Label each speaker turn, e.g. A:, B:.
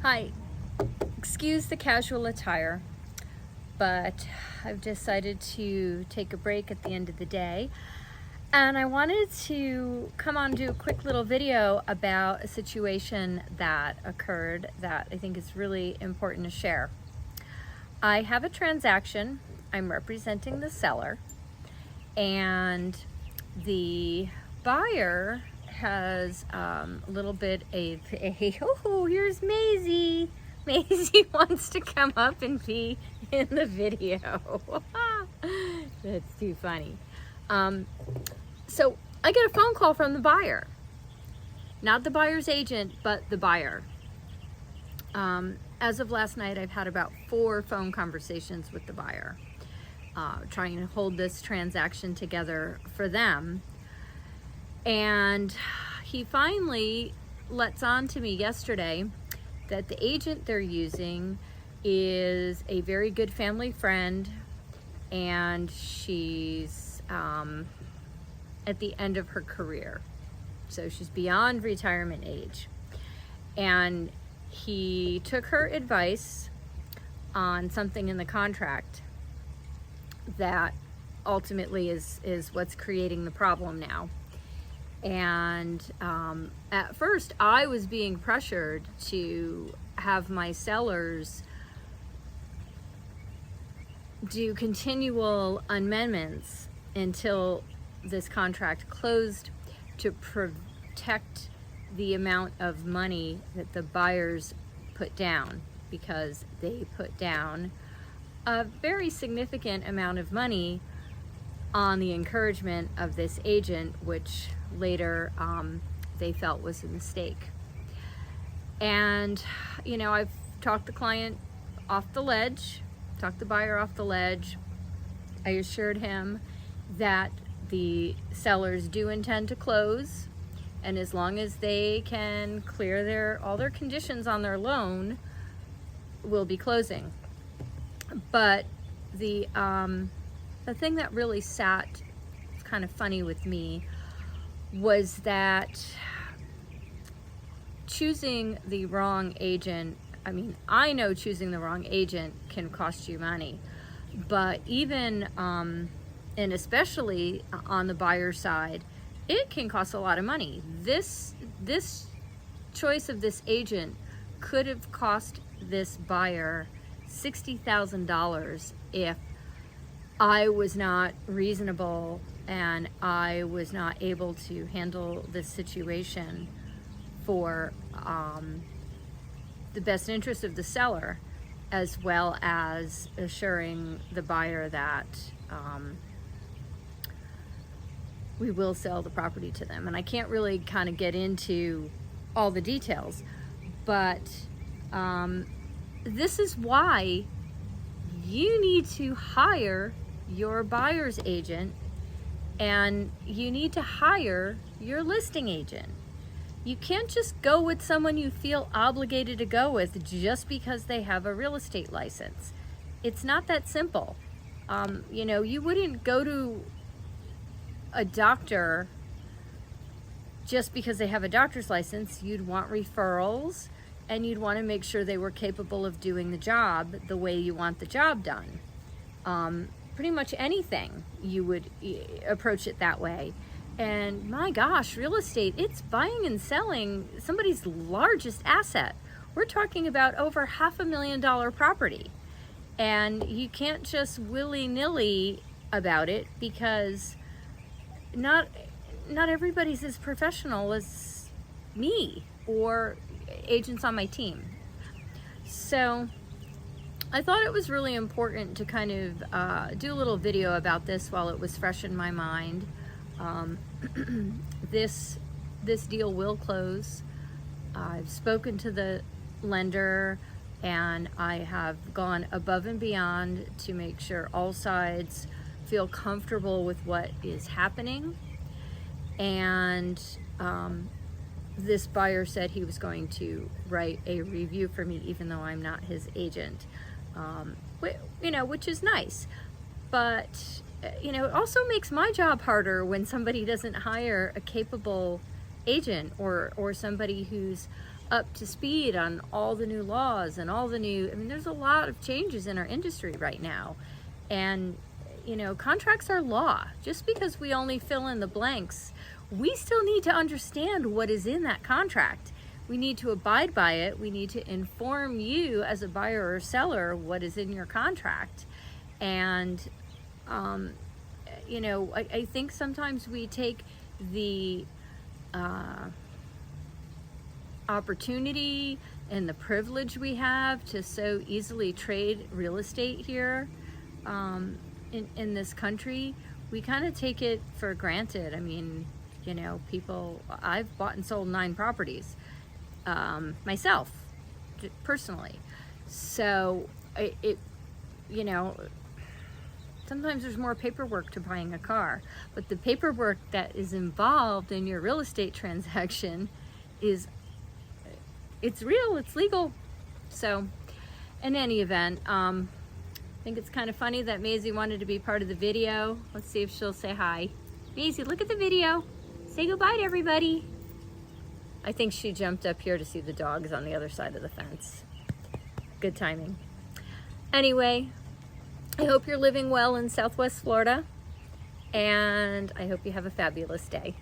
A: Hi, excuse the casual attire, but I've decided to take a break at the end of the day. And I wanted to come on and do a quick little video about a situation that occurred that I think is really important to share. I have a transaction. I'm representing the seller, and the buyer has a little bit of oh, here's Maisie. Maisie wants to come up and be in the video. That's too funny. So I get a phone call from the buyer. Not the buyer's agent, but the buyer. As of last night, I've had about 4 phone conversations with the buyer, trying to hold this transaction together for them. And he finally lets on to me yesterday that the agent they're using is a very good family friend, and she's at the end of her career. So she's beyond retirement age. And he took her advice on something in the contract that ultimately is what's creating the problem now. And at first I was being pressured to have my sellers do continual amendments until this contract closed to protect the amount of money that the buyers put down, because they put down a very significant amount of money on the encouragement of this agent, which later they felt was a mistake. And you know, I've talked the client off the ledge, talked the buyer off the ledge. I assured him that the sellers do intend to close, and as long as they can clear all their conditions on their loan, we'll be closing. But the thing that really sat kind of funny with me was that choosing the wrong agent, I mean, I know choosing the wrong agent can cost you money, but even and especially on the buyer side, it can cost a lot of money. This choice of this agent could have cost this buyer $60,000 if I was not reasonable and I was not able to handle this situation for the best interest of the seller, as well as assuring the buyer that we will sell the property to them. And I can't really kind of get into all the details, but this is why you need to hire your buyer's agent, and you need to hire your listing agent. You can't just go with someone you feel obligated to go with just because they have a real estate license. It's not that simple. You know, you wouldn't go to a doctor just because they have a doctor's license. You'd want referrals, and you'd want to make sure they were capable of doing the job the way you want the job done. Pretty much anything, you would approach it that way. And my gosh, real estate, it's buying and selling somebody's largest asset. We're talking about over $500,000 property. And you can't just willy-nilly about it, because not everybody's as professional as me or agents on my team. So I thought it was really important to kind of do a little video about this while it was fresh in my mind. This deal will close. I've spoken to the lender, and I have gone above and beyond to make sure all sides feel comfortable with what is happening. And this buyer said he was going to write a review for me, even though I'm not his agent, you know, which is nice. But you know, it also makes my job harder when somebody doesn't hire a capable agent, or somebody who's up to speed on all the new laws and all the new, I mean, there's a lot of changes in our industry right now. And, you know, contracts are law. Just because we only fill in the blanks, we still need to understand what is in that contract. We need to abide by it. We need to inform you as a buyer or seller what is in your contract. And, you know, I think sometimes we take the opportunity and the privilege we have to so easily trade real estate here in this country. We kind of take it for granted. I mean, you know, people, I've bought and sold 9 properties myself, personally. So you know, sometimes there's more paperwork to buying a car, but the paperwork that is involved in your real estate transaction is, it's real, it's legal. So in any event, I think it's kind of funny that Maisie wanted to be part of the video. Let's see if she'll say hi. Maisie, look at the video. Say goodbye to everybody. I think she jumped up here to see the dogs on the other side of the fence. Good timing. Anyway, I hope you're living well in Southwest Florida, and I hope you have a fabulous day.